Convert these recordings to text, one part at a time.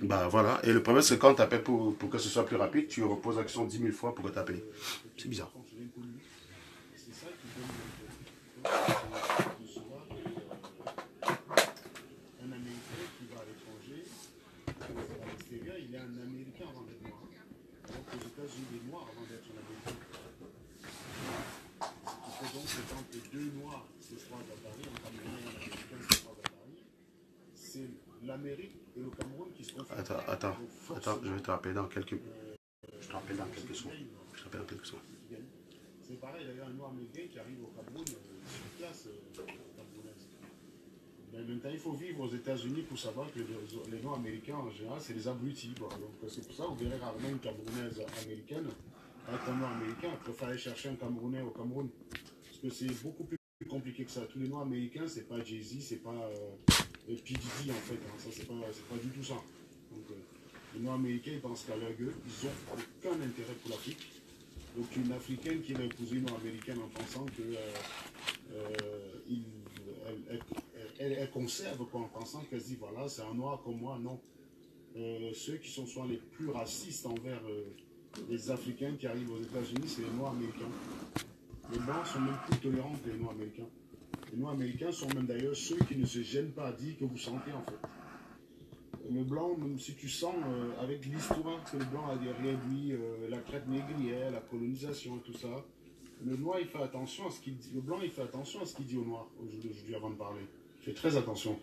Bah voilà, et le problème c'est que quand tu appelles pour que ce soit plus rapide, tu reposes l'action 10 000 fois pour que tu appelles. C'est bizarre. Attends, je vais te rappeler dans quelques... Je te rappelle dans quelques secondes. C'est pareil, d'ailleurs, un noir américain qui arrive au Cameroun, sur place, camerounaise. Mais maintenant, il faut vivre aux États-Unis pour savoir que les noirs américains, en général, c'est des abrutis. Donc, c'est pour ça que vous verrez rarement une Camerounaise américaine. Avec un noir américain, il préfère aller chercher un Camerounais au Cameroun. Parce que c'est beaucoup plus compliqué que ça. Tous les noirs américains, c'est pas Jay-Z, c'est pas P. Diddy, en fait. Hein. Ça, c'est pas du tout ça. Donc, les noirs américains, ils pensent qu'à leur gueule, ils n'ont aucun intérêt pour l'Afrique. Donc une Africaine qui va épouser une Nord-Américaine en pensant que elle conserve, quoi, en pensant qu'elle se dit voilà, c'est un noir comme moi. Non. Ceux qui sont souvent les plus racistes envers les Africains qui arrivent aux États-Unis, c'est les Noirs américains. Les Blancs sont même plus tolérants que les Noirs américains. Les Noirs américains sont même d'ailleurs ceux qui ne se gênent pas à dire que vous sentez en fait. Le blanc, même si tu sens, avec l'histoire que le blanc a derrière lui, la traite négrière, la colonisation et tout ça, le noir, il fait attention à ce qu'il dit. Le blanc, il fait attention à ce qu'il dit au noir aujourd'hui avant de parler. Il fait très attention.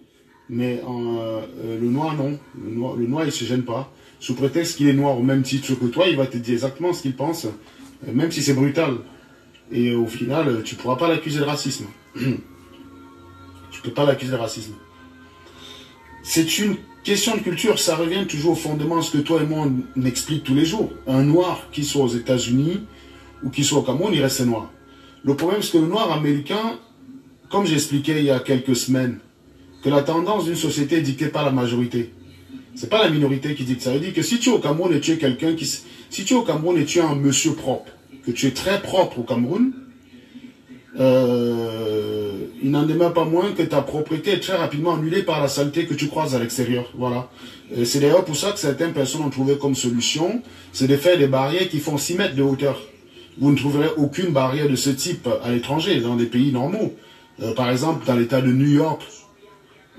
Mais le noir, non. Le noir, il ne se gêne pas. Sous prétexte qu'il est noir au même titre que toi, il va te dire exactement ce qu'il pense, même si c'est brutal. Et au final, tu ne pourras pas l'accuser de racisme. Tu ne peux pas l'accuser de racisme. C'est une question de culture, ça revient toujours au fondement, ce que toi et moi on explique tous les jours. Un noir qui soit aux États-Unis ou qui soit au Cameroun, il reste noir. Le problème, c'est que le noir américain, comme j'expliquais il y a quelques semaines, que la tendance d'une société est dictée par la majorité. C'est pas la minorité qui dicte ça. Ça veut dire que si tu es au Cameroun et tu es quelqu'un qui... Si tu es au Cameroun et tu es un monsieur propre, que tu es très propre au Cameroun, il n'en demeure pas moins que ta propriété est très rapidement annulée par la saleté que tu croises à l'extérieur. Voilà. C'est d'ailleurs pour ça que certaines personnes ont trouvé comme solution, c'est de faire des barrières qui font 6 mètres de hauteur. Vous ne trouverez aucune barrière de ce type à l'étranger, dans des pays normaux. Par exemple, dans l'état de New York,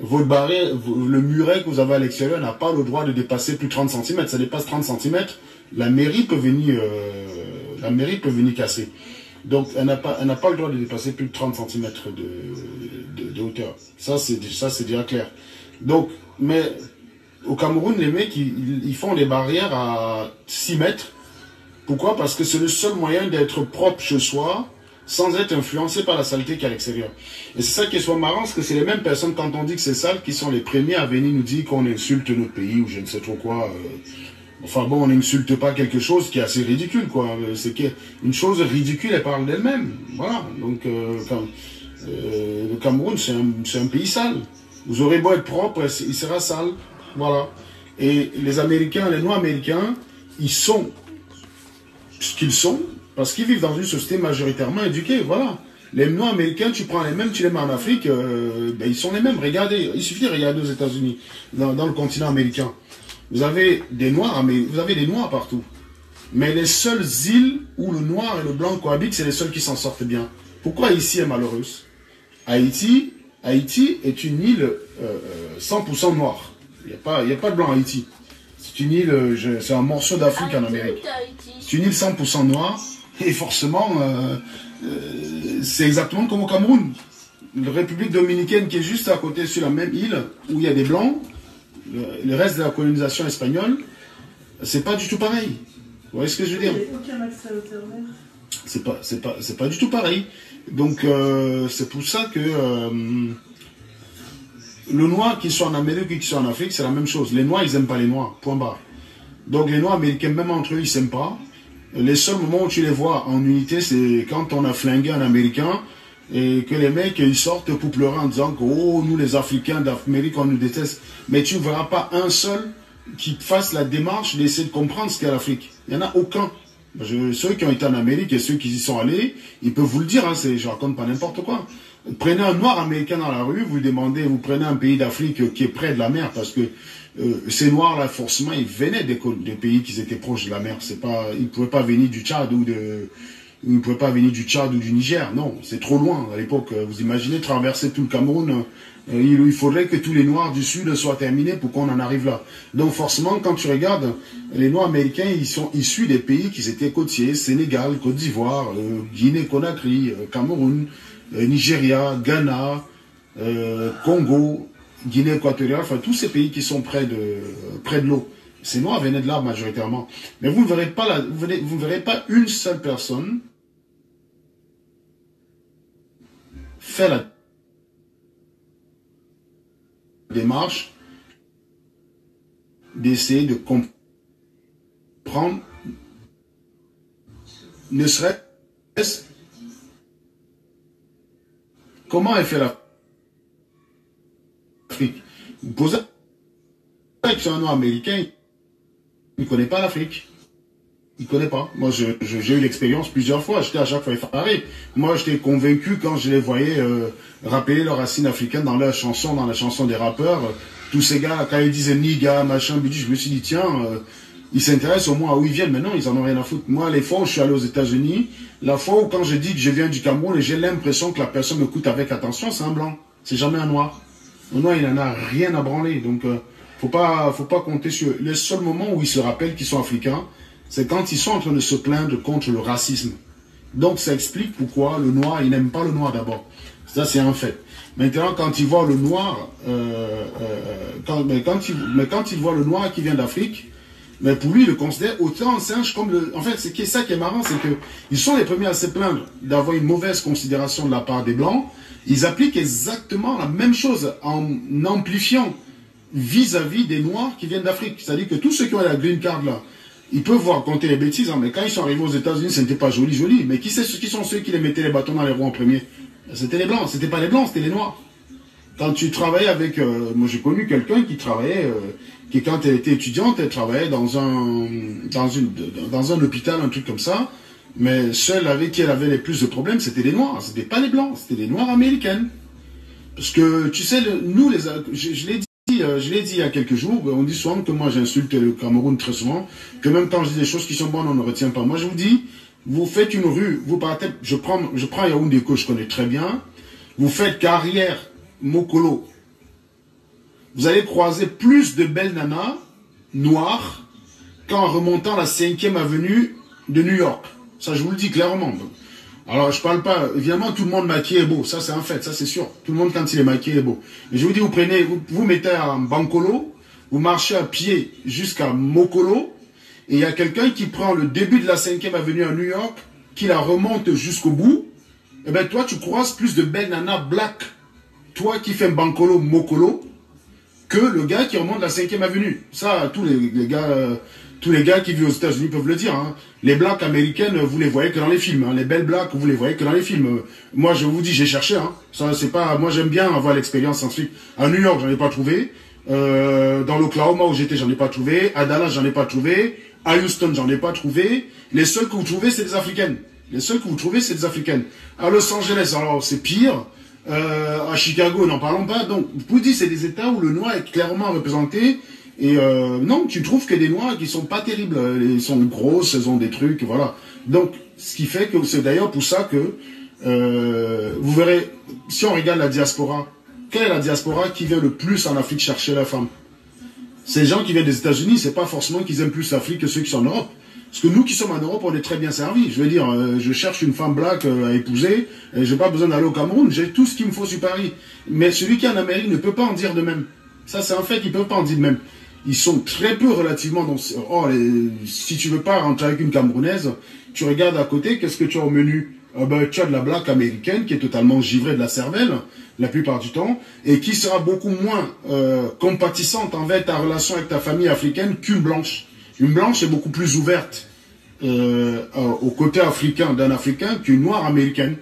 votre barrière, le muret que vous avez à l'extérieur n'a pas le droit de dépasser plus de 30 cm. Ça dépasse 30 cm, la mairie peut venir casser. Donc, elle n'a pas le droit de dépasser plus de 30 cm de hauteur. Ça, c'est déjà clair. Donc, mais au Cameroun, les mecs, ils font des barrières à 6 mètres. Pourquoi? Parce que c'est le seul moyen d'être propre chez soi, sans être influencé par la saleté qu'il y a à l'extérieur. Et c'est ça qui est soit marrant, parce que c'est les mêmes personnes, quand on dit que c'est sale, qui sont les premiers à venir nous dire qu'on insulte notre pays, ou je ne sais trop quoi. Enfin bon, on n'insulte pas quelque chose qui est assez ridicule, quoi. C'est qu'une chose ridicule, elle parle d'elle-même. Voilà. Donc, le Cameroun, c'est un pays sale. Vous aurez beau être propre, il sera sale. Voilà. Et les Américains, les Noirs américains, ils sont ce qu'ils sont, parce qu'ils vivent dans une société majoritairement éduquée. Voilà. Les Noirs américains, tu prends les mêmes, tu les mets en Afrique, ben, ils sont les mêmes. Regardez, il suffit de regarder aux États-Unis, dans le continent américain. Vous avez des Noirs, mais vous avez des Noirs partout. Mais les seules îles où le noir et le blanc cohabitent, c'est les seuls qui s'en sortent bien. Pourquoi Haïti est malheureuse? Haïti est une île 100% noire. Il n'y a pas de blanc à Haïti. C'est une île, c'est un morceau d'Afrique en Amérique. C'est une île 100% noire. Et forcément, c'est exactement comme au Cameroun. La République dominicaine qui est juste à côté sur la même île, où il y a des blancs, le reste de la colonisation espagnole, c'est pas du tout pareil. Vous voyez ce que je veux dire? Il n'y a aucun accès au terre-mer. C'est pas du tout pareil. Donc c'est pour ça que le noir qui soit en Amérique ou qui soit en Afrique, c'est la même chose. Les noirs, ils n'aiment pas les noirs, point barre. Donc les noirs américains, même entre eux, ils s'aiment pas. Les seuls moments où tu les vois en unité, c'est quand on a flingué un Américain et que les mecs, ils sortent pour pleurer en disant que oh, nous les Africains d'Amérique, on nous déteste. Mais tu ne verras pas un seul qui fasse la démarche d'essayer de comprendre ce qu'est l'Afrique. Il n'y en a aucun. Ceux qui ont été en Amérique et ceux qui y sont allés, ils peuvent vous le dire, hein, je raconte pas n'importe quoi. Prenez un noir américain dans la rue, vous demandez, vous prenez un pays d'Afrique qui est près de la mer, parce que ces noirs-là, forcément, ils venaient des pays qui étaient proches de la mer. C'est pas, ils ne pouvaient pas venir du Tchad ou du Niger. Non, c'est trop loin à l'époque. Vous imaginez traverser tout le Cameroun. Il faudrait que tous les noirs du Sud soient terminés pour qu'on en arrive là. Donc forcément, quand tu regardes, les noirs américains, ils sont issus des pays qui étaient côtiers, Sénégal, Côte d'Ivoire, Guinée-Conakry, Cameroun, Nigeria, Ghana, Congo, Guinée équatoriale, enfin tous ces pays qui sont près de l'eau. Ces noirs venaient de là majoritairement. Mais vous ne verrez pas, vous ne verrez pas une seule personne faire la démarche d'essayer de comprendre, ne serait-ce comment est fait l'Afrique. Vous posez la question à un noir américain, il ne connaît pas l'Afrique. Il ne connaît pas. Moi, j'ai eu l'expérience plusieurs fois. J'étais à chaque fois effaré. Moi, j'étais convaincu quand je les voyais rappeler leurs racines africaines dans leurs chansons, dans la chanson des rappeurs. Tous ces gars, quand ils disaient niga, machin, bidou, je me suis dit, tiens, ils s'intéressent au moins à où ils viennent. Mais non, ils en ont rien à foutre. Moi, les fois où je suis allé aux États-Unis, la fois où quand je dis que je viens du Cameroun et j'ai l'impression que la personne m'écoute avec attention, c'est un blanc. C'est jamais un noir. Un noir, il n'en a rien à branler. Donc, faut pas compter sur eux. Le seul moment où ils se rappellent qu'ils sont africains, c'est quand ils sont en train de se plaindre contre le racisme. Donc ça explique pourquoi le noir, il n'aime pas le noir d'abord. Ça c'est un fait. Maintenant quand il voit le noir, quand il voit le noir qui vient d'Afrique, mais pour lui il le considère autant un singe comme le... En fait c'est ça qui est marrant, c'est que ils sont les premiers à se plaindre d'avoir une mauvaise considération de la part des blancs. Ils appliquent exactement la même chose en amplifiant vis-à-vis des noirs qui viennent d'Afrique. C'est-à-dire que tous ceux qui ont la green card là, ils peuvent vous raconter les bêtises, hein, mais quand ils sont arrivés aux États-Unis, ce n'était pas joli. Mais qui sont ceux qui les mettaient les bâtons dans les roues en premier? C'était les blancs, c'était pas les blancs, c'était les noirs. Quand tu travaillais avec... moi j'ai connu quelqu'un qui travaillait, qui quand elle était étudiante, elle travaillait dans un hôpital, un truc comme ça, mais celle avec qui elle avait les plus de problèmes, c'était les noirs, c'était pas les blancs, c'était les noirs américaines. Parce que, tu sais, nous, je l'ai dit, il y a quelques jours, on dit souvent que moi j'insulte le Cameroun très souvent, que même quand je dis des choses qui sont bonnes, on ne retient pas. Moi je vous dis, vous faites une rue, vous partez, je prends Yaoundé que je connais très bien, vous faites carrière, Mokolo, vous allez croiser plus de belles nanas noires qu'en remontant la 5e avenue de New York. Ça je vous le dis clairement. Alors, je parle pas, évidemment, tout le monde maquillé est beau, ça c'est un fait, ça c'est sûr. Tout le monde, quand il est maquillé, est beau. Mais je vous dis, vous mettez un Bankolo, vous marchez à pied jusqu'à Mokolo, et il y a quelqu'un qui prend le début de la 5e avenue à New York, qui la remonte jusqu'au bout, et bien toi, tu croises plus de belles nanas black, toi qui fais un Bankolo, Mokolo, que le gars qui remonte la 5e avenue. Ça, tous les gars qui vivent aux États-Unis peuvent le dire. Hein. Les blacks américaines, vous les voyez que dans les films. Hein. Les belles blacks, vous les voyez que dans les films. Moi, je vous dis, j'ai cherché. Hein. Ça, c'est pas. Moi, j'aime bien avoir l'expérience scientifique. À New York, j'en ai pas trouvé. Dans l'Oklahoma où j'étais, j'en ai pas trouvé. À Dallas, j'en ai pas trouvé. À Houston, j'en ai pas trouvé. Les seuls que vous trouvez, c'est des Africaines. Les seuls que vous trouvez, c'est des Africaines. À Los Angeles, alors c'est pire. À Chicago, n'en parlons pas. Donc, vous dites, c'est des États où le noir est clairement représenté. Et non, tu trouves que des noirs qui sont pas terribles. Ils sont grosses, elles ont des trucs, voilà. Donc, ce qui fait que c'est d'ailleurs pour ça que vous verrez, si on regarde la diaspora, quelle est la diaspora qui vient le plus en Afrique chercher la femme? Ces gens qui viennent des États-Unis, c'est pas forcément qu'ils aiment plus l'Afrique que ceux qui sont en Europe. Parce que nous qui sommes en Europe, on est très bien servis. Je veux dire, je cherche une femme black à épouser, et j'ai pas besoin d'aller au Cameroun, j'ai tout ce qu'il me faut sur Paris. Mais celui qui est en Amérique ne peut pas en dire de même. Ça, c'est un fait qu'ils peuvent pas en dire de même. Ils sont très peu relativement... si tu veux pas rentrer avec une Camerounaise, tu regardes à côté, qu'est-ce que tu as au menu? Tu as de la black américaine qui est totalement givrée de la cervelle, la plupart du temps, et qui sera beaucoup moins compatissante envers ta relation avec ta famille africaine qu'une blanche. Une blanche est beaucoup plus ouverte au côté africain d'un Africain qu'une noire américaine.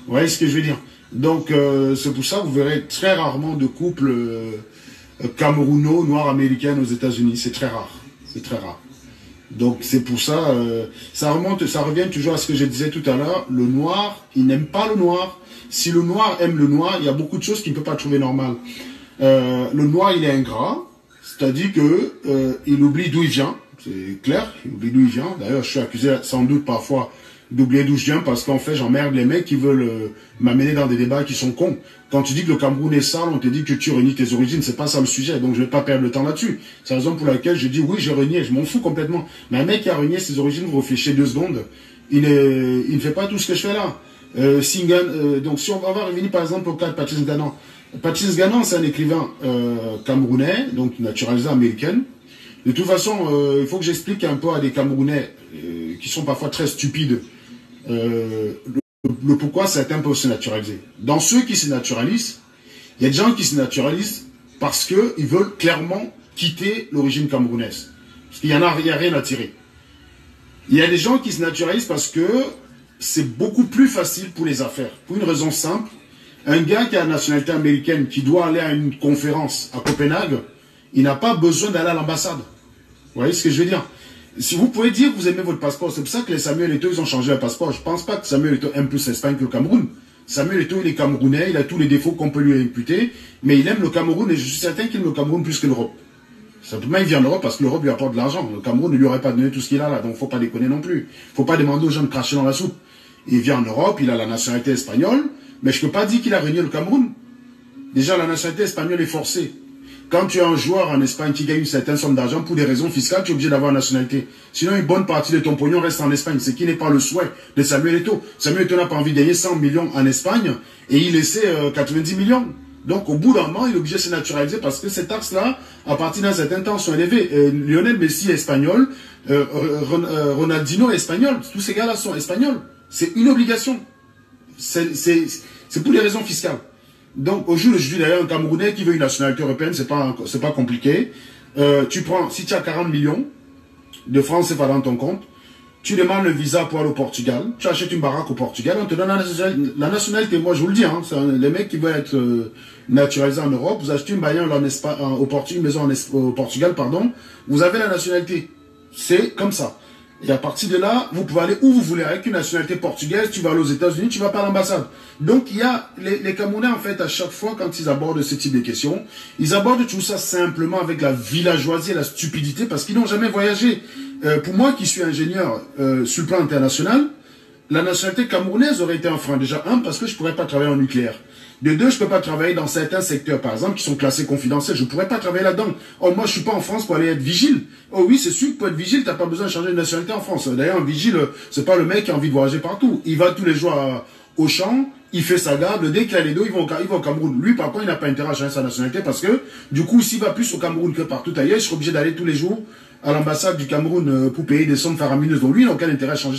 Vous voyez ce que je veux dire? Donc, c'est pour ça que vous verrez très rarement de couples camerouno, noirs américaines aux États-Unis. C'est très rare. C'est très rare. Donc c'est pour ça, ça revient toujours à ce que je disais tout à l'heure, le noir, il n'aime pas le noir. Si le noir aime le noir, il y a beaucoup de choses qu'il ne peut pas trouver normales. Le noir, il est ingrat, c'est-à-dire que il oublie d'où il vient, c'est clair, il oublie d'où il vient. D'ailleurs, je suis accusé sans doute parfois d'oublier d'où je viens parce qu'en fait, j'emmerde les mecs qui veulent m'amener dans des débats qui sont cons. Quand tu dis que le Cameroun est sale, on te dit que tu renies tes origines, c'est pas ça le sujet, donc je vais pas perdre le temps là-dessus. C'est la raison pour laquelle je dis oui, j'ai renié, je m'en fous complètement. Mais un mec qui a renié ses origines, vous réfléchissez 2 secondes, il ne fait pas tout ce que je fais là. Donc si on va revenir par exemple au cas de Patrice Ganon. Patrice Ganon, c'est un écrivain camerounais, donc naturalisé américain. De toute façon, il faut que j'explique un peu à des Camerounais qui sont parfois très stupides le pourquoi certains peuvent se naturaliser. Dans ceux qui se naturalisent, il y a des gens qui se naturalisent parce qu'ils veulent clairement quitter l'origine camerounaise. Parce qu'il n'y a rien à tirer. Il y a des gens qui se naturalisent parce que c'est beaucoup plus facile pour les affaires. Pour une raison simple, un gars qui a la nationalité américaine, qui doit aller à une conférence à Copenhague, il n'a pas besoin d'aller à l'ambassade. Vous voyez ce que je veux dire? Si vous pouvez dire que vous aimez votre passeport, c'est pour ça que les Samuel Eto'o, ils ont changé le passeport. Je ne pense pas que Samuel Eto'o aime plus l'Espagne que le Cameroun. Samuel Eto'o, il est camerounais, il a tous les défauts qu'on peut lui imputer, mais il aime le Cameroun et je suis certain qu'il aime le Cameroun plus que l'Europe. Simplement, il vient en Europe parce que l'Europe lui apporte de l'argent. Le Cameroun ne lui aurait pas donné tout ce qu'il a là, donc il ne faut pas déconner non plus. Il ne faut pas demander aux gens de cracher dans la soupe. Il vient en Europe, il a la nationalité espagnole, mais je ne peux pas dire qu'il a renié le Cameroun. Déjà, la nationalité espagnole est forcée. Quand tu es un joueur en Espagne qui gagne une certaine somme d'argent pour des raisons fiscales, tu es obligé d'avoir la nationalité. Sinon, une bonne partie de ton pognon reste en Espagne, ce qui n'est pas le souhait de Samuel Eto'o. Samuel Eto'o n'a pas envie de gagner 100 millions en Espagne et il laissait 90 millions. Donc, au bout d'un moment, il est obligé de se naturaliser parce que ces taxes-là, à partir d'un certain temps, sont élevées. Lionel Messi est espagnol, Ronaldinho est espagnol. Tous ces gars-là sont espagnols. C'est une obligation. C'est pour des raisons fiscales. Donc, au jour d'aujourd'hui, d'ailleurs, un Camerounais qui veut une nationalité européenne, c'est pas compliqué. Si tu as 40 millions de francs CFA dans ton compte, tu demandes le visa pour aller au Portugal, tu achètes une baraque au Portugal, on te donne la nationalité. Moi, je vous le dis, hein, les mecs qui veulent être naturalisés en Europe, vous achetez une bagnole une maison au Portugal, pardon, vous avez la nationalité. C'est comme ça. Et à partir de là, vous pouvez aller où vous voulez. Avec une nationalité portugaise, tu vas aller aux États-Unis, tu vas pas à l'ambassade. Donc, il y a les Camerounais, en fait, à chaque fois, quand ils abordent ce type de questions, ils abordent tout ça simplement avec la villageoisie et la stupidité parce qu'ils n'ont jamais voyagé. Pour moi, qui suis ingénieur sur le plan international, la nationalité camerounaise aurait été un frein. Déjà, parce que je ne pourrais pas travailler en nucléaire. De 2, je ne peux pas travailler dans certains secteurs, par exemple, qui sont classés confidentiels. Je ne pourrais pas travailler là-dedans. Oh, moi, je ne suis pas en France pour aller être vigile. Oh oui, c'est sûr que pour être vigile, tu n'as pas besoin de changer de nationalité en France. D'ailleurs, un vigile, ce n'est pas le mec qui a envie de voyager partout. Il va tous les jours au champ, il fait sa garde. Dès qu'il a les deux, il va au Cameroun. Lui, par contre, il n'a pas intérêt à changer sa nationalité parce que, du coup, s'il va plus au Cameroun que partout ailleurs, je serai obligé d'aller tous les jours à l'ambassade du Cameroun pour payer des sommes faramineuses. Donc lui, il n'a aucun intérêt à changer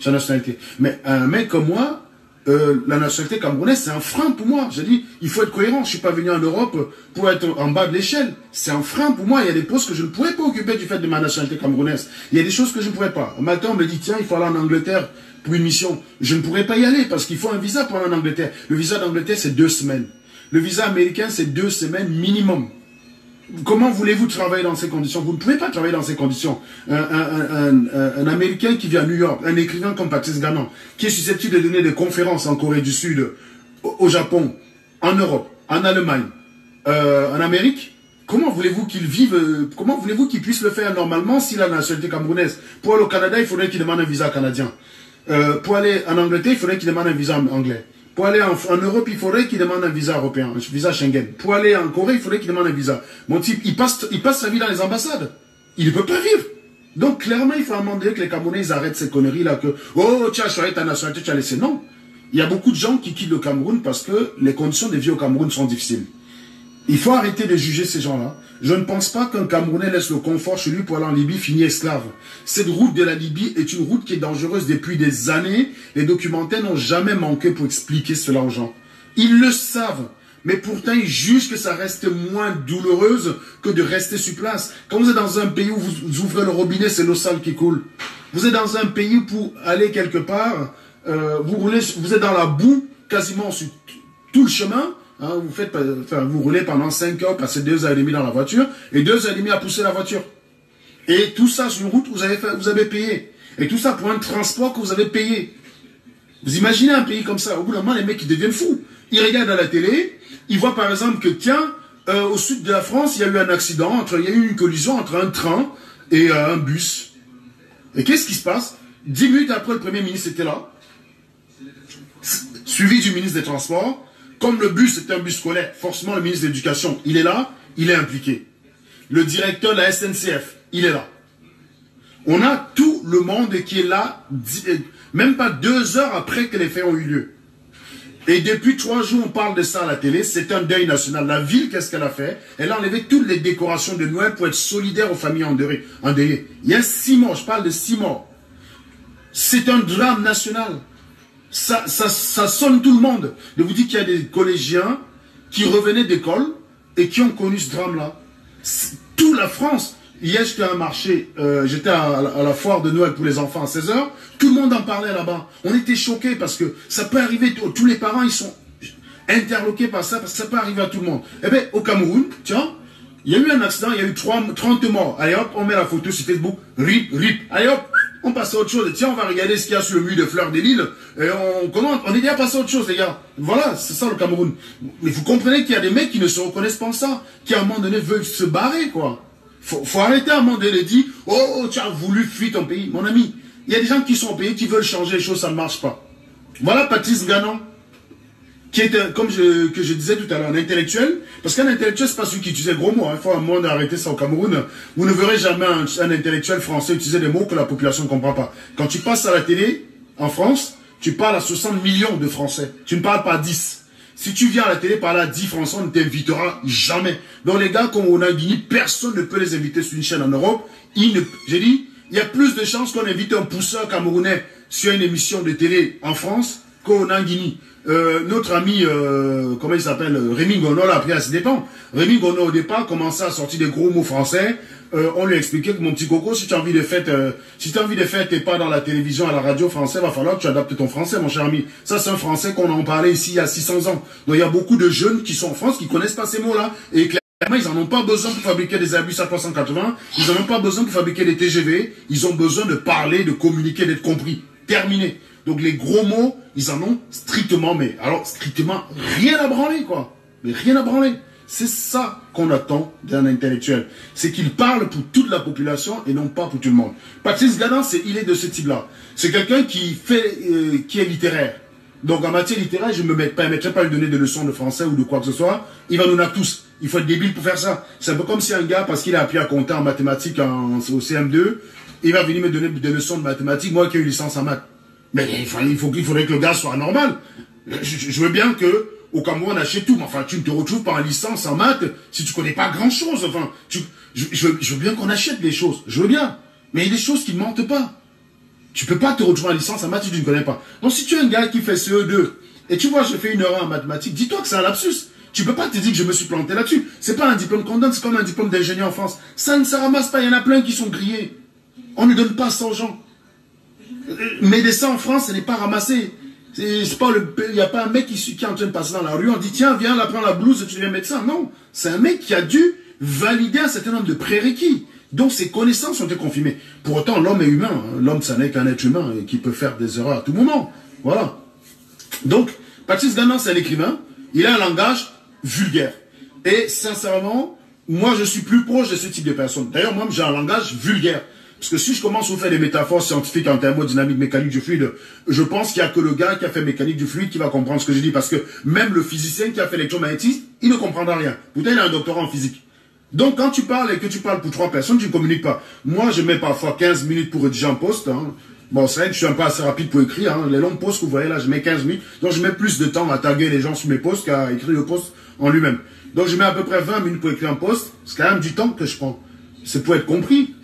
sa nationalité. Mais un mec comme moi, la nationalité camerounaise, c'est un frein pour moi. J'ai dit, il faut être cohérent. Je suis pas venu en Europe pour être en bas de l'échelle. C'est un frein pour moi. Il y a des postes que je ne pourrais pas occuper du fait de ma nationalité camerounaise. Il y a des choses que je ne pourrais pas. Un matin, on me dit, tiens, il faut aller en Angleterre pour une mission. Je ne pourrais pas y aller parce qu'il faut un visa pour aller en Angleterre. Le visa d'Angleterre, c'est 2 semaines. Le visa américain, c'est 2 semaines minimum. Comment voulez-vous travailler dans ces conditions? Vous ne pouvez pas travailler dans ces conditions. Un Américain qui vient à New York, un écrivain comme Patrice Ganon, qui est susceptible de donner des conférences en Corée du Sud, au Japon, en Europe, en Allemagne, en Amérique, comment voulez-vous qu'il vive, comment voulez-vous qu'il puisse le faire normalement s'il a la nationalité camerounaise? Pour aller au Canada, il faudrait qu'il demande un visa canadien. Pour aller en Angleterre, il faudrait qu'il demande un visa anglais. Pour aller en Europe, il faudrait qu'il demande un visa européen, un visa Schengen. Pour aller en Corée, il faudrait qu'il demande un visa. Mon type, il passe sa vie dans les ambassades. Il ne peut pas vivre. Donc, clairement, il faut demander que les Camerounais, ils arrêtent ces conneries-là que, oh, tu as choisi ta nationalité, tu as laissé. Non. Il y a beaucoup de gens qui quittent le Cameroun parce que les conditions de vie au Cameroun sont difficiles. Il faut arrêter de juger ces gens-là. Je ne pense pas qu'un Camerounais laisse le confort chez lui pour aller en Libye, finir esclave. Cette route de la Libye est une route qui est dangereuse depuis des années. Les documentaires n'ont jamais manqué pour expliquer cela aux gens. Ils le savent. Mais pourtant, ils jugent que ça reste moins douloureuse que de rester sur place. Quand vous êtes dans un pays où vous ouvrez le robinet, c'est l'eau sale qui coule. Vous êtes dans un pays où pour aller quelque part, vous êtes dans la boue quasiment sur tout le chemin. Hein, vous roulez pendant 5 heures, passez 2 heures et demie dans la voiture, et 2 heures et demie à pousser la voiture. Et tout ça sur une route, vous avez payé. Et tout ça pour un transport que vous avez payé. Vous imaginez un pays comme ça, au bout d'un moment, les mecs, ils deviennent fous. Ils regardent à la télé, ils voient par exemple que, tiens, au sud de la France, il y a eu un accident, il y a eu une collision entre un train et un bus. Et qu'est-ce qui se passe? 10 minutes après, le Premier ministre était là, suivi du ministre des Transports. Comme le bus était un bus scolaire, forcément le ministre de l'Éducation, il est là, il est impliqué. Le directeur de la SNCF, il est là. On a tout le monde qui est là, même pas 2 heures après que les faits ont eu lieu. Et depuis 3 jours, on parle de ça à la télé, c'est un deuil national. La ville, qu'est-ce qu'elle a fait? Elle a enlevé toutes les décorations de Noël pour être solidaire aux familles endeuillées. Il y a 6 morts, je parle de 6 morts. C'est un drame national. Ça sonne tout le monde. De vous dire qu'il y a des collégiens qui revenaient d'école et qui ont connu ce drame-là. Toute la France. Hier, j'étais à un marché, j'étais à la foire de Noël pour les enfants à 16 h. Tout le monde en parlait là-bas. On était choqués parce que ça peut arriver, tous les parents, ils sont interloqués par ça, parce que ça peut arriver à tout le monde. Eh bien, au Cameroun, tiens, il y a eu un accident, il y a eu 30 morts. Allez hop, on met la photo sur Facebook, rip. Allez hop, on passe à autre chose. Et tiens, on va regarder ce qu'il y a sur le mur de Fleur de Lille. Et on est déjà passé à autre chose, les gars. Voilà, c'est ça le Cameroun. Mais vous comprenez qu'il y a des mecs qui ne se reconnaissent pas en ça, qui à un moment donné veulent se barrer, quoi. Faut arrêter à un moment donné de dire, oh, tu as voulu fuir ton pays. Mon ami, il y a des gens qui sont au pays, qui veulent changer les choses, ça ne marche pas. Voilà Patrice Ganon, qui est, comme que je disais tout à l'heure, un intellectuel. Parce qu'un intellectuel, c'est pas celui qui utilisait gros mots. Il faut un moment d'arrêter ça au Cameroun. Vous ne verrez jamais un intellectuel français utiliser des mots que la population ne comprend pas. Quand tu passes à la télé, en France, tu parles à 60 millions de Français. Tu ne parles pas à 10. Si tu viens à la télé parler à 10 Français, on ne t'invitera jamais. Donc les gars comme on a Guinée, personne ne peut les inviter sur une chaîne en Europe. J'ai dit, il y a plus de chances qu'on invite un pousseur camerounais sur une émission de télé en France qu'au Guinée. Notre ami, comment il s'appelle, Rémi Gono l'a appris à ses dépens. Rémi Gono au départ commençait à sortir des gros mots français. On lui expliquait que mon petit coco, si tu as envie de faire, tes pas dans la télévision, à la radio française, va falloir que tu adaptes ton français, mon cher ami. Ça, c'est un français qu'on en parlait ici il y a 600 ans. Donc il y a beaucoup de jeunes qui sont en France qui connaissent pas ces mots-là. Et clairement, ils n'en ont pas besoin pour fabriquer des Airbus A380. Ils n'en ont pas besoin pour fabriquer des TGV. Ils ont besoin de parler, de communiquer, d'être compris. Terminé. Donc les gros mots, ils en ont strictement, mais alors strictement rien à branler, quoi. Mais rien à branler. C'est ça qu'on attend d'un intellectuel. C'est qu'il parle pour toute la population et non pas pour tout le monde. Patrice Ganon, il est de ce type-là. C'est quelqu'un qui est littéraire. Donc en matière littéraire, je ne me permettrai pas de lui donner des leçons de français ou de quoi que ce soit. Il va nous en tous. Il faut être débile pour faire ça. C'est un peu comme si un gars, parce qu'il a appris à compter en mathématiques au CM2, il va venir me donner des leçons de mathématiques, moi qui ai eu licence en maths. Mais il faudrait que le gars soit normal. Je veux bien que au Cameroun, on achète tout. Mais enfin, tu ne te retrouves pas en licence en maths si tu connais pas grand-chose. Enfin, je veux bien qu'on achète des choses. Je veux bien. Mais il y a des choses qui ne mentent pas. Tu peux pas te retrouver en licence en maths si tu ne connais pas. Donc, si tu es un gars qui fait CE2 et tu vois, je fais une erreur en mathématiques, dis-toi que c'est un lapsus. Tu peux pas te dire que je me suis planté là-dessus. C'est pas un diplôme qu'on donne, c'est comme un diplôme d'ingénieur en France. Ça ne se ramasse pas. Il y en a plein qui sont grillés. On ne donne pas ça aux gens. Médecin en France, ce n'est pas ramassé. Il n'y a pas un mec qui est en train de passer dans la rue, on dit tiens, viens, là, prends la blouse et tu deviens médecin. Non, c'est un mec qui a dû valider un certain nombre de prérequis. Donc ses connaissances ont été confirmées. Pour autant, l'homme est humain. Hein. L'homme, ça n'est qu'un être humain et qui peut faire des erreurs à tout moment. Voilà. Donc, Patrice Ganon, c'est un écrivain. Il a un langage vulgaire. Et sincèrement, moi, je suis plus proche de ce type de personne. D'ailleurs, moi, j'ai un langage vulgaire. Parce que si je commence à vous faire des métaphores scientifiques en thermodynamique, mécanique du fluide, je pense qu'il n'y a que le gars qui a fait mécanique du fluide qui va comprendre ce que je dis. Parce que même le physicien qui a fait électromagnétisme, il ne comprendra rien. Pourtant, il a un doctorat en physique. Donc, quand tu parles et que tu parles pour 3 personnes, tu ne communiques pas. Moi, je mets parfois 15 minutes pour rédiger un post. Hein. Bon, c'est vrai que je suis un peu assez rapide pour écrire. Hein. Les longs posts que vous voyez là, je mets 15 minutes. Donc, je mets plus de temps à taguer les gens sur mes posts qu'à écrire le post en lui-même. Donc, je mets à peu près 20 minutes pour écrire un post. C'est quand même du temps que je prends. C'est pour être compris.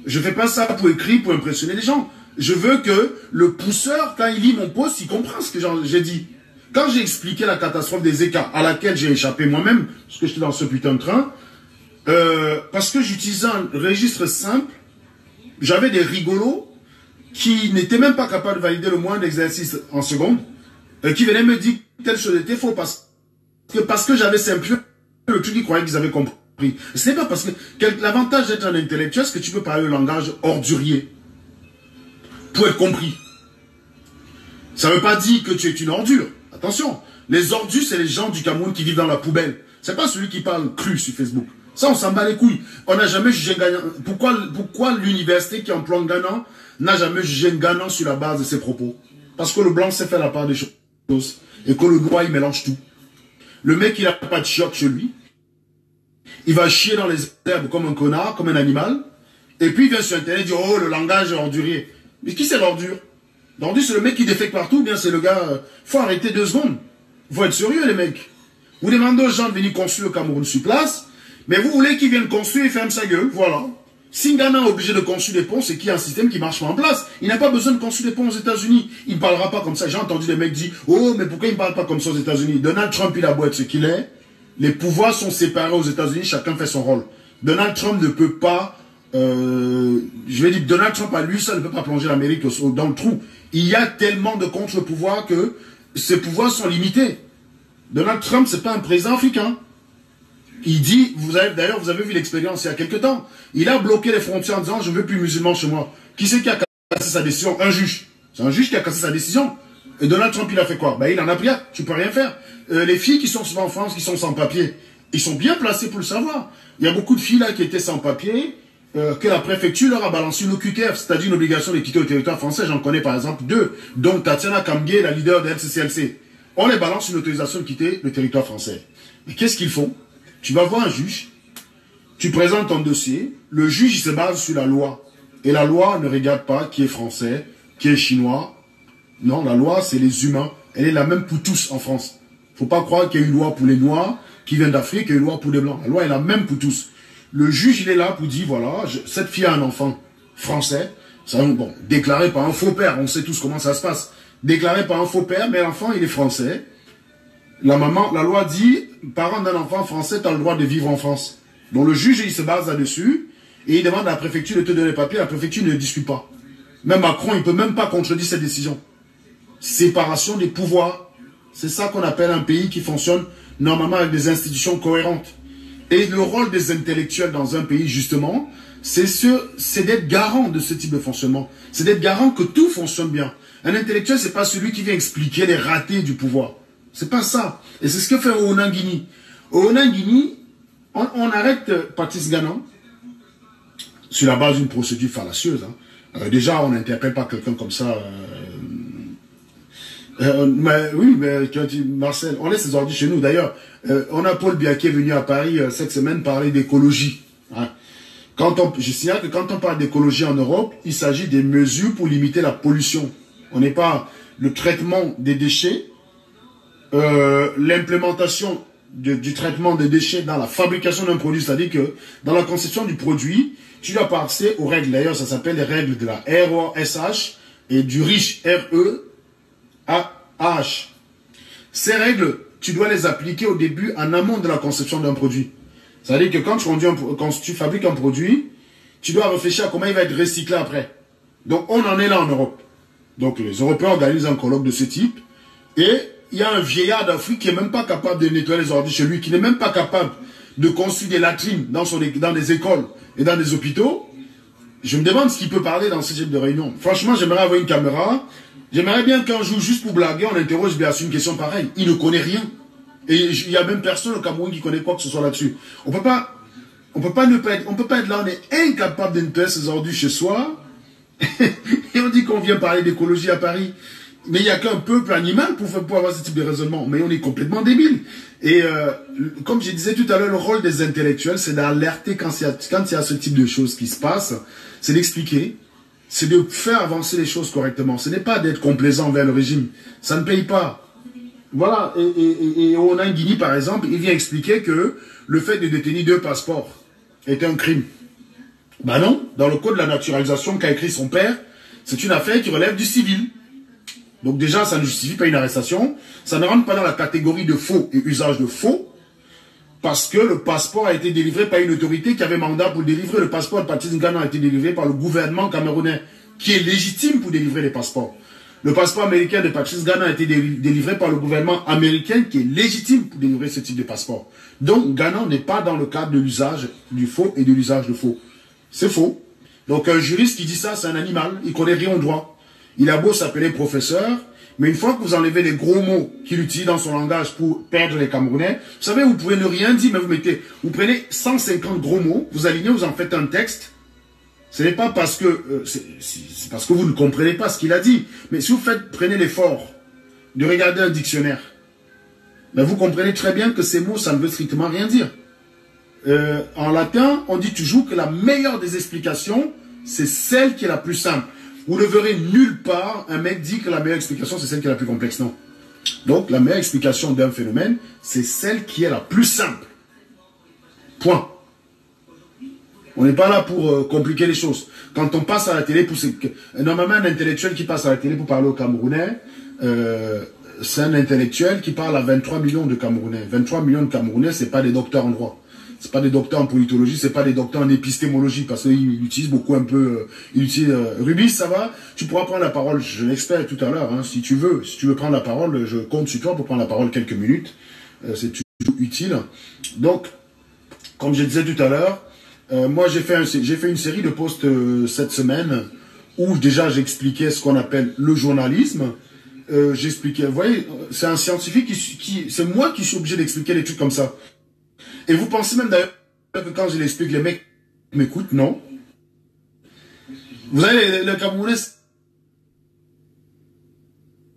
Je fais pas ça pour écrire, pour impressionner les gens. Je veux que le pousseur, quand il lit mon post, il comprend ce que j'ai dit. Quand j'ai expliqué la catastrophe des écarts à laquelle j'ai échappé moi-même, parce que j'étais dans ce putain de train, parce que j'utilisais un registre simple, j'avais des rigolos qui n'étaient même pas capables de valider le moindre exercice en seconde, qui venaient me dire que telle chose était faux, parce que j'avais simplifié le truc, ils croyaient qu'ils avaient compris. Ce n'est pas parce que l'avantage d'être un intellectuel, c'est que tu peux parler le langage ordurier pour être compris. Ça ne veut pas dire que tu es une ordure. Attention, les ordures, c'est les gens du Cameroun qui vivent dans la poubelle. C'est pas celui qui parle cru sur Facebook. Ça, on s'en bat les couilles. On n'a jamais jugé un gagnant. Pourquoi l'université qui emploie un gagnant n'a jamais jugé un gagnant sur la base de ses propos? Parce que le blanc sait faire la part des choses. Et que le noir, il mélange tout. Le mec, il n'a pas de chiotte chez lui. Il va chier dans les herbes comme un connard, comme un animal. Et puis il vient sur Internet et dit, oh, le langage est ordurier. Mais qui c'est l'ordure? L'ordure, c'est le mec qui défecte partout, bien c'est le gars. Faut arrêter 2 secondes. Faut être sérieux, les mecs. Vous demandez aux gens de venir construire le Cameroun sur place, mais vous voulez qu'ils viennent construire et ferment sa gueule, voilà. Si un Ghana est obligé de construire des ponts, c'est qu'il y a un système qui marche pas en place. Il n'a pas besoin de construire des ponts aux États-Unis. Il ne parlera pas comme ça. J'ai entendu des mecs dire, oh, mais pourquoi il ne parle pas comme ça aux États-Unis? Donald Trump, il a beau être ce qu'il est. Les pouvoirs sont séparés aux États-Unis, chacun fait son rôle. Donald Trump ne peut pas, je vais dire, Donald Trump à lui seul ne peut pas plonger l'Amérique dans le trou. Il y a tellement de contre-pouvoirs que ces pouvoirs sont limités. Donald Trump, c'est pas un président africain. Il dit, d'ailleurs, vous avez vu l'expérience il y a quelques temps. Il a bloqué les frontières en disant, je ne veux plus musulmans chez moi. Qui c'est qui a cassé sa décision? Un juge. C'est un juge qui a cassé sa décision. Et Donald Trump, il a fait quoi? Ben, il en a pris acte. Tu peux rien faire. Les filles qui sont souvent en France, qui sont sans papier, ils sont bien placés pour le savoir. Il y a beaucoup de filles là qui étaient sans papier, que la préfecture leur a balancé une OQTF, c'est-à-dire une obligation de quitter le territoire français. J'en connais par exemple 2, dont Tatiana Kamgé, la leader de FCCLC. On les balance une autorisation de quitter le territoire français. Mais qu'est-ce qu'ils font? Tu vas voir un juge, tu présentes ton dossier, le juge il se base sur la loi. Et la loi ne regarde pas qui est français, qui est chinois. Non, la loi c'est les humains. Elle est la même pour tous en France. Faut pas croire qu'il y a une loi pour les noirs qui viennent d'Afrique et une loi pour les blancs. La loi est la même pour tous. Le juge il est là pour dire voilà, cette fille a un enfant français, ça, bon, déclaré par un faux père, on sait tous comment ça se passe. Déclaré par un faux père, mais l'enfant il est français. La loi dit, parent d'un enfant français, tu as le droit de vivre en France. Donc le juge, il se base là-dessus, et il demande à la préfecture de te donner les papiers, la préfecture ne discute pas. Même Macron, il ne peut même pas contredire cette décision. Séparation des pouvoirs. C'est ça qu'on appelle un pays qui fonctionne normalement avec des institutions cohérentes. Et le rôle des intellectuels dans un pays, justement, c'est d'être garant de ce type de fonctionnement. C'est d'être garant que tout fonctionne bien. Un intellectuel, c'est pas celui qui vient expliquer les ratés du pouvoir. C'est pas ça. Et c'est ce que fait Onanguini. Onanguini, on arrête Patrice Ganan sur la base d'une procédure fallacieuse. Hein. Déjà, on n'interpelle pas quelqu'un comme ça. Mais, oui, mais tu as dit, Marcel, on laisse ces ordi chez nous. D'ailleurs, on a Paul Biya qui est venu à Paris cette semaine parler d'écologie. Hein. Je signale que quand on parle d'écologie en Europe, il s'agit des mesures pour limiter la pollution. On n'est pas le traitement des déchets, l'implémentation du traitement des déchets dans la fabrication d'un produit, c'est-à-dire que dans la conception du produit, tu dois passer aux règles. D'ailleurs, ça s'appelle les règles de la ROSH et du REACH, R-E-A-H. Ces règles, tu dois les appliquer au début, en amont de la conception d'un produit. C'est-à-dire que quand tu fabriques un produit, tu dois réfléchir à comment il va être recyclé après. Donc, on en est là en Europe. Donc, les Européens organisent un colloque de ce type. Et il y a un vieillard d'Afrique qui n'est même pas capable de nettoyer les ordures chez lui, qui n'est même pas capable de construire des latrines dans des écoles et dans des hôpitaux. Je me demande ce qu'il peut parler dans ce type de réunion. Franchement, j'aimerais avoir une caméra. J'aimerais bien qu'un jour, juste pour blaguer, on interroge bien sur une question pareille. Il ne connaît rien. Et il n'y a même personne au Cameroun qui connaît quoi que ce soit là-dessus. On peut pas être là, on est incapable de nettoyer ses ordures chez soi. Et on dit qu'on vient parler d'écologie à Paris. Mais il n'y a qu'un peuple animal pour avoir ce type de raisonnement. Mais on est complètement débile. Et comme je disais tout à l'heure, le rôle des intellectuels, c'est d'alerter quand il y a ce type de choses qui se passent. C'est d'expliquer. C'est de faire avancer les choses correctement. Ce n'est pas d'être complaisant vers le régime. Ça ne paye pas. Voilà. Et Onanguini, par exemple, il vient expliquer que le fait de détenir 2 passeports est un crime. Ben non. Dans le code de la naturalisation qu'a écrit son père, c'est une affaire qui relève du civil. Donc déjà, ça ne justifie pas une arrestation. Ça ne rentre pas dans la catégorie de faux et usage de faux. Parce que le passeport a été délivré par une autorité qui avait mandat pour le délivrer. Le passeport de Patrice Ganan a été délivré par le gouvernement camerounais, qui est légitime pour délivrer les passeports. Le passeport américain de Patrice Ghana a été délivré par le gouvernement américain qui est légitime pour délivrer ce type de passeport. Donc, Ghana n'est pas dans le cadre de l'usage du faux et de l'usage de faux. C'est faux. Donc, un juriste qui dit ça, c'est un animal. Il connaît rien au droit. Il a beau s'appeler professeur, mais une fois que vous enlevez les gros mots qu'il utilise dans son langage pour perdre les Camerounais, vous savez, vous pouvez ne rien dire, mais vous prenez 150 gros mots, vous alignez, vous en faites un texte. Ce n'est pas parce que c'est parce que vous ne comprenez pas ce qu'il a dit. Mais si vous prenez l'effort de regarder un dictionnaire, ben vous comprenez très bien que ces mots, ça ne veut strictement rien dire. En latin, on dit toujours que la meilleure des explications, c'est celle qui est la plus simple. Vous ne verrez nulle part un mec dit que la meilleure explication, c'est celle qui est la plus complexe. Non. Donc, la meilleure explication d'un phénomène, c'est celle qui est la plus simple. Point. On n'est pas là pour compliquer les choses. Quand on passe à la télé, normalement un intellectuel qui passe à la télé pour parler aux Camerounais, c'est un intellectuel qui parle à 23 millions de Camerounais. 23 millions de Camerounais, c'est pas des docteurs en droit. C'est pas des docteurs en politologie, c'est pas des docteurs en épistémologie, parce qu'ils utilisent beaucoup un peu... Rubis, ça va? Tu pourras prendre la parole, je l'expert tout à l'heure, hein, si tu veux prendre la parole, je compte sur toi pour prendre la parole quelques minutes. C'est toujours utile. Donc, comme je disais tout à l'heure, moi, j'ai fait une série de posts cette semaine où déjà j'expliquais ce qu'on appelle le journalisme. J'expliquais, vous voyez, c'est un scientifique c'est moi qui suis obligé d'expliquer des trucs comme ça. Et vous pensez même d'ailleurs que quand je l'explique, les mecs m'écoutent? Non. Vous savez, le Camerounais,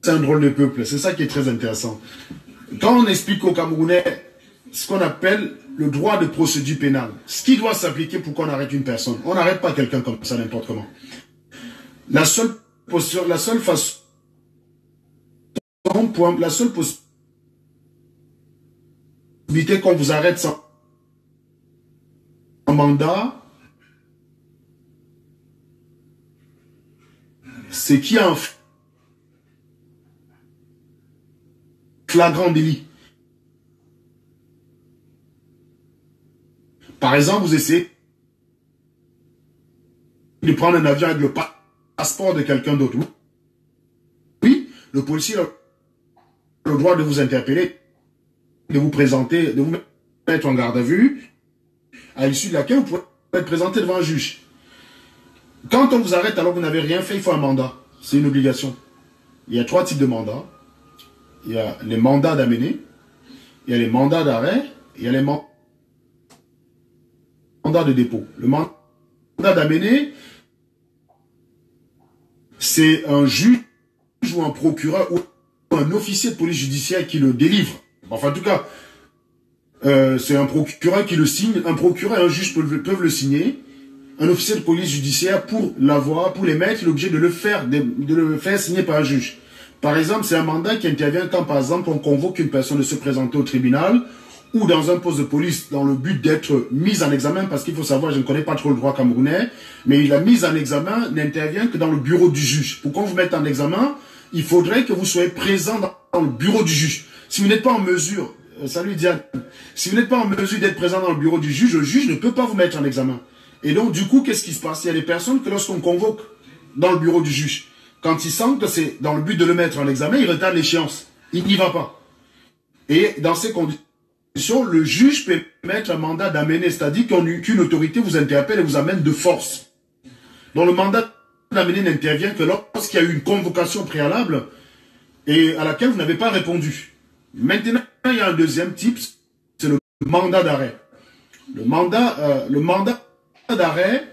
c'est un drôle de peuple. C'est ça qui est très intéressant. Quand on explique aux Camerounais ce qu'on appelle le droit de procédure pénale, ce qui doit s'appliquer pour qu'on arrête une personne. On n'arrête pas quelqu'un comme ça n'importe comment. La seule possibilité qu'on vous arrête sans mandat, c'est qu'il y a un flagrant délit. Par exemple, vous essayez de prendre un avion avec le passeport de quelqu'un d'autre. Oui, le policier a le droit de vous interpeller, de vous présenter, de vous mettre en garde à vue, à l'issue de laquelle vous pouvez être présenté devant un juge. Quand on vous arrête alors que vous n'avez rien fait, il faut un mandat. C'est une obligation. Il y a 3 types de mandats. Il y a les mandats d'amener, il y a les mandats d'arrêt, il y a les mandats de dépôt. Le mandat d'amener, c'est un juge ou un procureur ou un officier de police judiciaire qui le délivre. Enfin, en tout cas, c'est un procureur qui le signe. Un procureur et un juge peuvent le signer. Un officier de police judiciaire, pour l'avoir, pour les mettre, il est obligé de le faire signer par un juge. Par exemple, c'est un mandat qui intervient quand, par exemple, on convoque une personne de se présenter au tribunal ou dans un poste de police dans le but d'être mise en examen, parce qu'il faut savoir, je ne connais pas trop le droit camerounais, mais la mise en examen n'intervient que dans le bureau du juge. Pour qu'on vous mette en examen, il faudrait que vous soyez présent dans le bureau du juge. Si vous n'êtes pas en mesure, salut Diane, si vous n'êtes pas en mesure d'être présent dans le bureau du juge, le juge ne peut pas vous mettre en examen. Et donc, du coup, qu'est-ce qui se passe? Il y a des personnes que lorsqu'on convoque dans le bureau du juge, quand ils sentent que c'est dans le but de le mettre en examen, ils retardent l'échéance. Il n'y va pas. Et dans ces conditions, le juge peut mettre un mandat d'amener, c'est-à-dire qu'une autorité vous interpelle et vous amène de force. Donc le mandat d'amener n'intervient que lorsqu'il y a eu une convocation préalable et à laquelle vous n'avez pas répondu. Maintenant, il y a un deuxième type, c'est le mandat d'arrêt. Le mandat d'arrêt,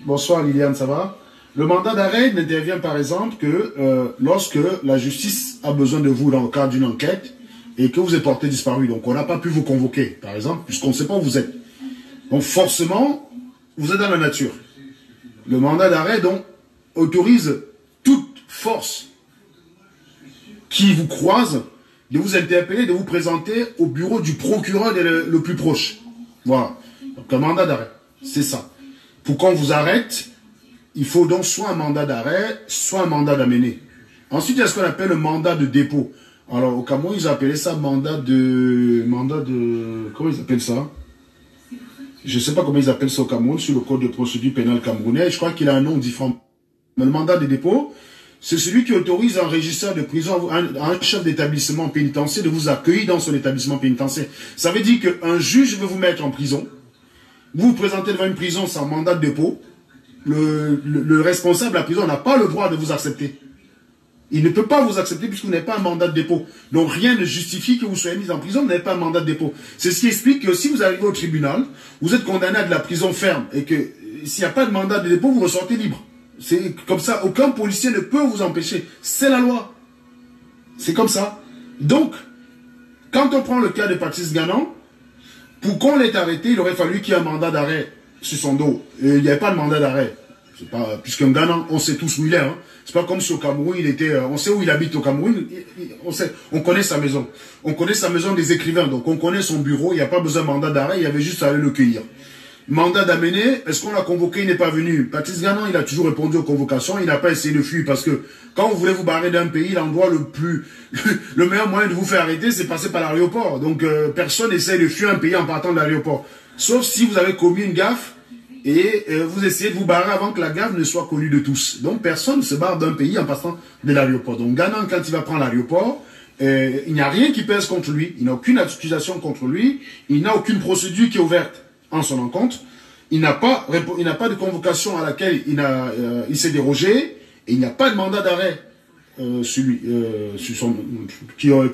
bonsoir Liliane, ça va? Le mandat d'arrêt n'intervient par exemple que lorsque la justice a besoin de vous dans le cadre d'une enquête et que vous êtes porté disparu. Donc on n'a pas pu vous convoquer, par exemple, puisqu'on ne sait pas où vous êtes. Donc forcément, vous êtes dans la nature. Le mandat d'arrêt, donc, autorise toute force qui vous croise de vous interpeller, de vous présenter au bureau du procureur le plus proche. Voilà. Donc un mandat d'arrêt, c'est ça. Pour qu'on vous arrête, il faut donc soit un mandat d'arrêt, soit un mandat d'amener. Ensuite, il y a ce qu'on appelle le mandat de dépôt. Alors, au Cameroun, ils appelaient ça mandat de... Comment ils appellent ça? Je ne sais pas comment ils appellent ça au Cameroun, sur le code de procédure pénale camerounais. Je crois qu'il a un nom différent. Mais le mandat de dépôt, c'est celui qui autorise un régisseur de prison, un chef d'établissement pénitentiaire de vous accueillir dans son établissement pénitentiaire. Ça veut dire qu'un juge veut vous mettre en prison, vous vous présentez devant une prison sans mandat de dépôt, le responsable de la prison n'a pas le droit de vous accepter. Il ne peut pas vous accepter puisque vous n'avez pas un mandat de dépôt. Donc rien ne justifie que vous soyez mis en prison, vous n'avez pas un mandat de dépôt. C'est ce qui explique que si vous arrivez au tribunal, vous êtes condamné à de la prison ferme et que s'il n'y a pas de mandat de dépôt, vous ressortez libre. C'est comme ça, aucun policier ne peut vous empêcher. C'est la loi. C'est comme ça. Donc, quand on prend le cas de Patrice Ganan, pour qu'on l'ait arrêté, il aurait fallu qu'il y ait un mandat d'arrêt sur son dos. Et il n'y avait pas de mandat d'arrêt. Puisqu'un Ganan, on sait tous où il est. Hein. C'est pas comme si au Cameroun, il était... on sait où il habite au Cameroun. On connaît sa maison. On connaît sa maison des écrivains. Donc on connaît son bureau. Il n'y a pas besoin de mandat d'arrêt. Il y avait juste à aller le cueillir. Mandat d'amener, est-ce qu'on l'a convoqué? Il n'est pas venu. Patrice Ganan, il a toujours répondu aux convocations. Il n'a pas essayé de fuir parce que quand vous voulez vous barrer d'un pays, l'endroit le meilleur moyen de vous faire arrêter, c'est passer par l'aéroport. Donc personne n'essaie de fuir un pays en partant de l'aéroport. Sauf si vous avez commis une gaffe et vous essayez de vous barrer avant que la gaffe ne soit connue de tous. Donc personne ne se barre d'un pays en passant de l'aéroport. Donc Ganan, quand il va prendre l'aéroport, il n'y a rien qui pèse contre lui. Il n'a aucune accusation contre lui. Il n'a aucune procédure qui est ouverte en son encontre. Il n'a pas de convocation à laquelle il s'est dérogé et il n'y a pas de mandat d'arrêt qui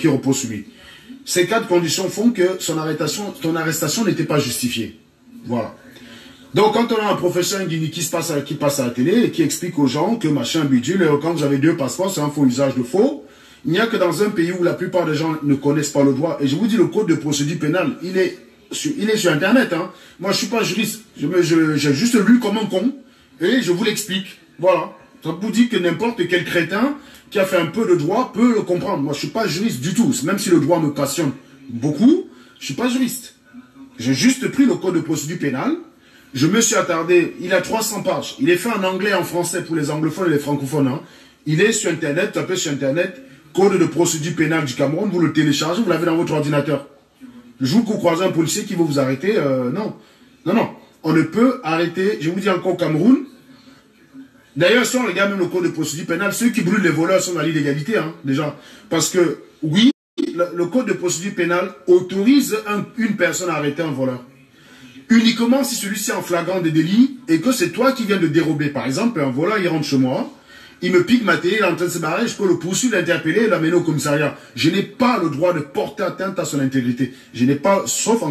repose sur lui. Ces quatre conditions font que son arrestation n'était pas justifiée. Voilà. Donc quand on a un professeur qui passe à la télé et qui explique aux gens que machin bidule, quand vous avez 2 passeports, c'est un faux usage de faux, il n'y a que dans un pays où la plupart des gens ne connaissent pas le droit. Et je vous dis, le code de procédure pénale, il est sur Internet. Hein. Moi, je ne suis pas juriste. J'ai juste lu comme un con et je vous l'explique. Voilà. Ça vous dit que n'importe quel crétin qui a fait un peu de droit peut le comprendre. Moi, je ne suis pas juriste du tout. Même si le droit me passionne beaucoup, je ne suis pas juriste. J'ai juste pris le code de procédure pénale. Je me suis attardé. Il a 300 pages. Il est fait en anglais et en français pour les anglophones et les francophones. Hein. Il est sur Internet. Tapez sur Internet code de procédure pénale du Cameroun. Vous le téléchargez. Vous l'avez dans votre ordinateur. Le jour que vous croisez un policier qui veut vous arrêter, non. Non. On ne peut arrêter, je vous dis encore au Cameroun. D'ailleurs, si on regarde même le code de procédure pénale, ceux qui brûlent les voleurs sont dans l'illégalité, hein, déjà. Parce que, oui, le code de procédure pénale autorise une personne à arrêter un voleur. Uniquement si celui-ci est en flagrant de délit et que c'est toi qui viens de dérober. Par exemple, un voleur, il rentre chez moi. Il me pique ma télé, il est en train de se barrer, je peux le poursuivre, l'interpeller et l'amener au commissariat. Je n'ai pas le droit de porter atteinte à son intégrité. Je n'ai pas, sauf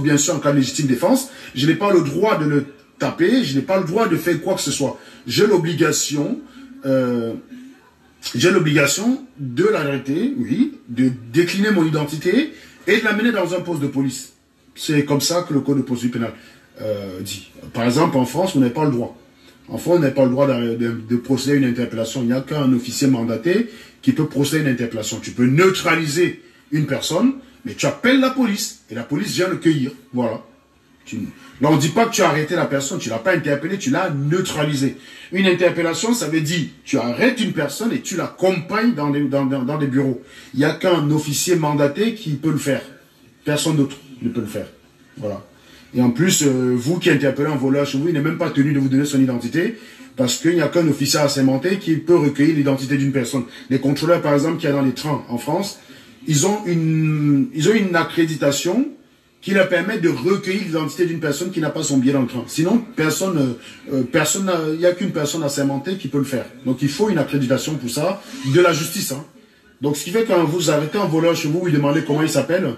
bien sûr en cas de légitime défense, je n'ai pas le droit de le taper, je n'ai pas le droit de faire quoi que ce soit. J'ai l'obligation de l'arrêter, oui, de décliner mon identité et de l'amener dans un poste de police. C'est comme ça que le code de procédure pénale dit. Par exemple, en France, vous n'avez pas le droit. En France, on n'a pas le droit de procéder à une interpellation. Il n'y a qu'un officier mandaté qui peut procéder à une interpellation. Tu peux neutraliser une personne, mais tu appelles la police. Et la police vient le cueillir. Voilà. Là, on ne dit pas que tu as arrêté la personne. Tu ne l'as pas interpellé, tu l'as neutralisé. Une interpellation, ça veut dire tu arrêtes une personne et tu l'accompagnes dans des bureaux. Il n'y a qu'un officier mandaté qui peut le faire. Personne d'autre ne peut le faire. Voilà. Et en plus, vous qui interpellez un voleur chez vous, il n'est même pas tenu de vous donner son identité parce qu'il n'y a qu'un officier assermenté qui peut recueillir l'identité d'une personne. Les contrôleurs, par exemple, qu'il y a dans les trains en France, ils ont une accréditation qui leur permet de recueillir l'identité d'une personne qui n'a pas son billet dans le train. Sinon, il n'y a qu'une personne assermentée qui peut le faire. Donc, il faut une accréditation pour ça, de la justice. Hein. Donc, ce qui fait que quand vous arrêtez un voleur chez vous, vous lui demandez comment il s'appelle,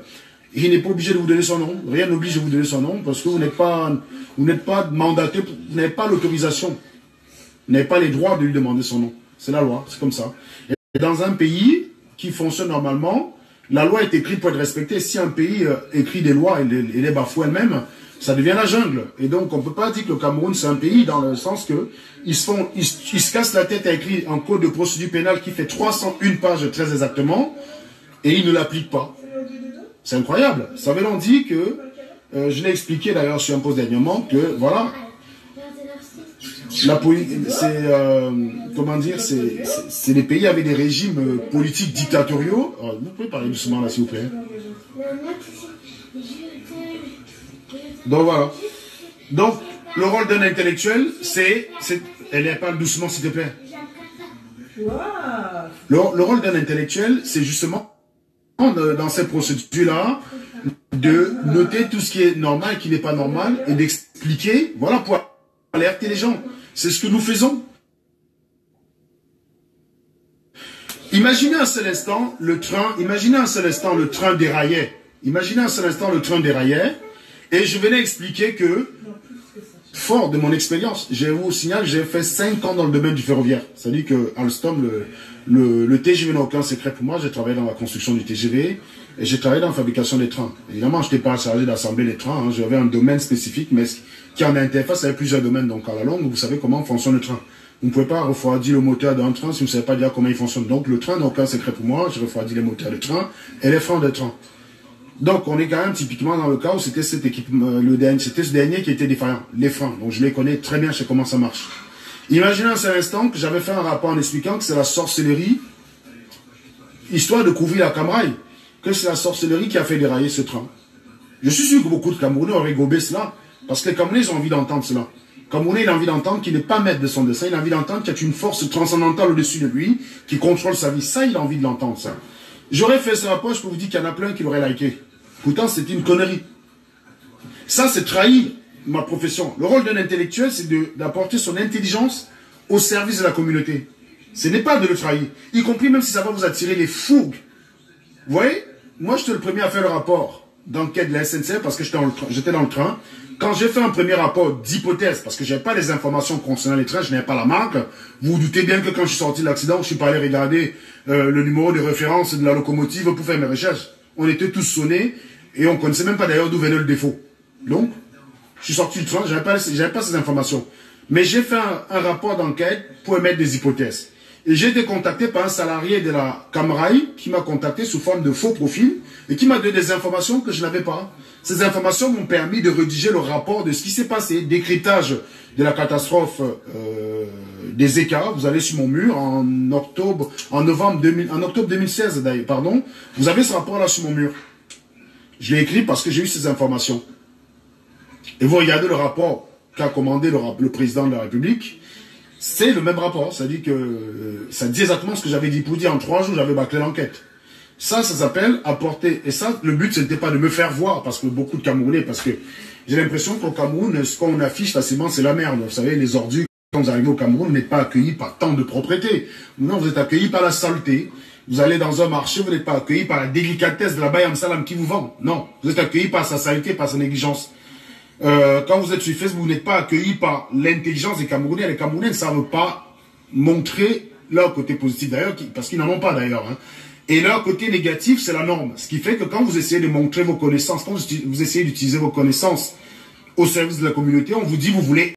il n'est pas obligé de vous donner son nom. Rien n'oblige de vous donner son nom parce que vous n'êtes pas mandaté, vous n'avez pas l'autorisation. Vous n'avez pas les droits de lui demander son nom. C'est la loi, c'est comme ça. Et dans un pays qui fonctionne normalement, la loi est écrite pour être respectée. Si un pays écrit des lois et les bafoue elle-même, ça devient la jungle. Et donc, on ne peut pas dire que le Cameroun, c'est un pays dans le sens que ils se cassent la tête à écrire un code de procédure pénale qui fait 301 pages très exactement et ils ne l'appliquent pas. C'est incroyable. Ça veut donc dire que, je l'ai expliqué d'ailleurs sur un post dernièrement, que voilà, comment dire, c'est des pays avec des régimes politiques dictatoriaux. Alors, vous pouvez parler doucement là s'il vous plaît. Donc voilà. Donc, le rôle d'un intellectuel, elle parle doucement s'il te plaît. Wow. Le rôle d'un intellectuel, c'est justement, dans ces procédures-là, de noter tout ce qui est normal et qui n'est pas normal et d'expliquer, voilà, pour alerter les gens. C'est ce que nous faisons. Imaginez un seul instant le train déraillait. Imaginez un seul instant le train déraillait et je venais expliquer que, fort de mon expérience, j'ai vous signale, j'ai fait 5 ans dans le domaine du ferroviaire. C'est-à-dire que Alstom, le TGV n'a aucun secret pour moi. J'ai travaillé dans la construction du TGV et j'ai travaillé dans la fabrication des trains. Évidemment, je n'étais pas chargé d'assembler les trains. Hein. J'avais un domaine spécifique, mais qui en interface avec plusieurs domaines. Donc, à la longue, vous savez comment fonctionne le train. Vous ne pouvez pas refroidir le moteur d'un train si vous ne savez pas dire comment il fonctionne. Donc, le train n'a aucun secret pour moi. Je refroidis les moteurs de train et les freins de train. Donc, on est quand même typiquement dans le cas où c'était cette équipe, c'était ce dernier qui était défaillant, les freins. Donc, je les connais très bien, je sais comment ça marche. Imaginez un seul instant que j'avais fait un rapport en expliquant que c'est la sorcellerie, histoire de couvrir la camraille, que c'est la sorcellerie qui a fait dérailler ce train. Je suis sûr que beaucoup de Camerounais auraient gobé cela, parce que les Camerounais ont envie d'entendre cela. Camerounais, il a envie d'entendre qu'il n'est pas maître de son destin, il a envie d'entendre qu'il y a une force transcendantale au-dessus de lui, qui contrôle sa vie. Ça, il a envie de l'entendre, ça. J'aurais fait ce rapport, je peux vous dire qu'il y en a plein qui l'auraient liké. Pourtant, c'est une connerie. Ça, c'est trahir ma profession. Le rôle d'un intellectuel, c'est d'apporter son intelligence au service de la communauté. Ce n'est pas de le trahir. Y compris même si ça va vous attirer les fougues. Vous voyez? Moi, j'étais le premier à faire le rapport d'enquête de la SNCF parce que j'étais dans le train. Quand j'ai fait un premier rapport d'hypothèse, parce que je n'avais pas les informations concernant les trains, je n'avais pas la marque, vous vous doutez bien que quand je suis sorti de l'accident, je suis pas allé regarder le numéro de référence de la locomotive pour faire mes recherches. On était tous sonnés et on connaissait même pas d'ailleurs d'où venait le défaut. Donc, je suis sorti du train, j'avais pas ces informations. Mais j'ai fait un rapport d'enquête pour émettre des hypothèses. Et j'ai été contacté par un salarié de la Camraille qui m'a contacté sous forme de faux profil et qui m'a donné des informations que je n'avais pas. Ces informations m'ont permis de rédiger le rapport de ce qui s'est passé, décryptage de la catastrophe des écarts. Vous allez sur mon mur en octobre 2016 d'ailleurs, pardon. Vous avez ce rapport-là sur mon mur. Je l'ai écrit parce que j'ai eu ces informations. Et vous regardez le rapport qu'a commandé le président de la République. C'est le même rapport, ça dit exactement ce que j'avais dit. Pour dire en 3 jours, j'avais bâclé l'enquête. Ça s'appelle apporter. Et ça, le but, ce n'était pas de me faire voir, parce que beaucoup de Camerounais, parce que j'ai l'impression qu'au Cameroun, ce qu'on affiche facilement, c'est la merde. Vous savez, les ordures, quand vous arrivez au Cameroun, vous n'êtes pas accueillis par tant de propreté. Non, vous êtes accueillis par la saleté. Vous allez dans un marché, vous n'êtes pas accueillis par la délicatesse de la Bayam Salam qui vous vend. Non, vous êtes accueillis par sa saleté, par sa négligence. Quand vous êtes sur Facebook, vous n'êtes pas accueillis par l'intelligence des Camerounais. Les Camerounais ne savent pas montrer leur côté positif d'ailleurs, parce qu'ils n'en ont pas d'ailleurs. Hein. Et leur côté négatif, c'est la norme. Ce qui fait que quand vous essayez de montrer vos connaissances, quand vous essayez d'utiliser vos connaissances au service de la communauté, on vous dit vous voulez